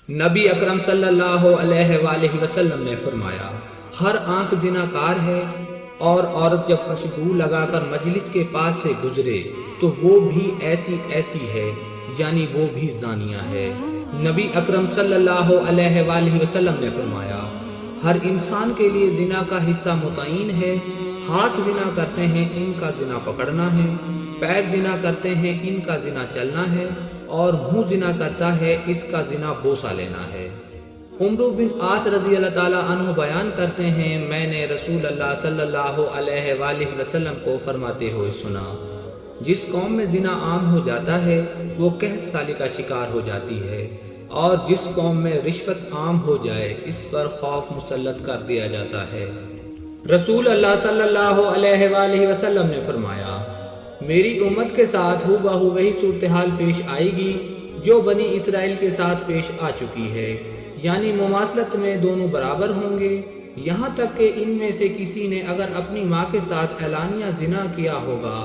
نبی اکرم صلی اللہ علیہ وآلہ وسلم نے فرمایا، ہر آنکھ زناکار ہے، اور عورت جب خوشبو لگا کر مجلس کے پاس سے گزرے تو وہ بھی ایسی ہے، یعنی وہ بھی زانیہ ہے۔ نبی اکرم صلی اللہ علیہ وآلہ وسلم نے فرمایا، ہر انسان کے لیے زنا کا حصہ متعین ہے۔ ہاتھ زنا کرتے ہیں، ان کا زنا پکڑنا ہے، پیر زنا کرتے ہیں، ان کا زنا چلنا ہے، اور منہ زنا کرتا ہے، اس کا زنا بوسہ لینا ہے۔ عمرو بن عاص رضی اللہ تعالیٰ عنہ بیان کرتے ہیں، میں نے رسول اللہ صلی اللہ علیہ وآلہ وسلم کو فرماتے ہوئے سنا، جس قوم میں زنا عام ہو جاتا ہے وہ قحط سالی کا شکار ہو جاتی ہے، اور جس قوم میں رشوت عام ہو جائے اس پر خوف مسلط کر دیا جاتا ہے۔ رسول اللہ صلی اللہ علیہ وآلہ وسلم نے فرمایا، میری امت کے ساتھ ہو بہو وہی صورتحال پیش آئے گی جو بنی اسرائیل کے ساتھ پیش آ چکی ہے، یعنی مماثلت میں دونوں برابر ہوں گے، یہاں تک کہ ان میں سے کسی نے اگر اپنی ماں کے ساتھ اعلانیہ زنا کیا ہوگا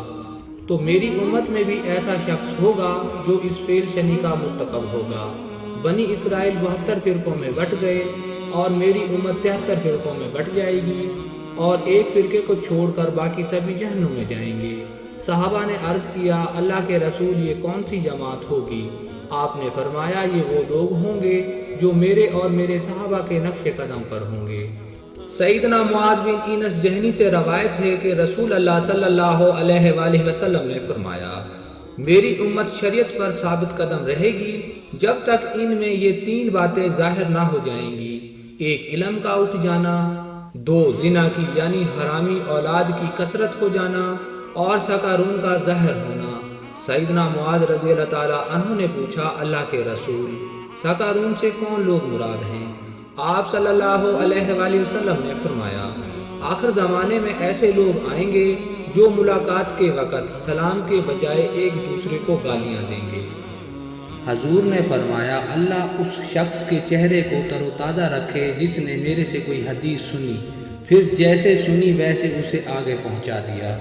تو میری امت میں بھی ایسا شخص ہوگا جو اس فعل شنیع کا مرتکب ہوگا۔ بنی اسرائیل 72 فرقوں میں بٹ گئے اور میری امت 73 فرقوں میں بٹ جائے گی، اور ایک فرقے کو چھوڑ کر باقی سبھی جہنم میں جائیں گے۔ صحابہ نے عرض کیا، اللہ کے رسول، یہ کون سی جماعت ہوگی؟ آپ نے فرمایا، یہ وہ لوگ ہوں گے جو میرے اور میرے صحابہ کے نقش قدم پر ہوں گے۔ سیدنا معاذ بن انس جہنی سے روایت ہے کہ رسول اللہ صلی اللہ علیہ وآلہ وسلم نے فرمایا، میری امت شریعت پر ثابت قدم رہے گی جب تک ان میں یہ 3 باتیں ظاہر نہ ہو جائیں گی: 1 علم کا اٹھ جانا، 2 زنا کی یعنی حرامی اولاد کی کثرت ہو جانا، اور سکارون کا ظاہر ہونا۔ سیدنا معاذ رضی اللہ تعالیٰ عنہ نے پوچھا، اللہ کے رسول، سکارون سے کون لوگ مراد ہیں؟ آپ صلی اللہ علیہ وآلہ وسلم نے فرمایا، آخر زمانے میں ایسے لوگ آئیں گے جو ملاقات کے وقت سلام کے بجائے ایک دوسرے کو گالیاں دیں گے۔ حضور نے فرمایا، اللہ اس شخص کے چہرے کو تر و تازہ رکھے جس نے میرے سے کوئی حدیث سنی، پھر جیسے سنی ویسے اسے آگے پہنچا دیا۔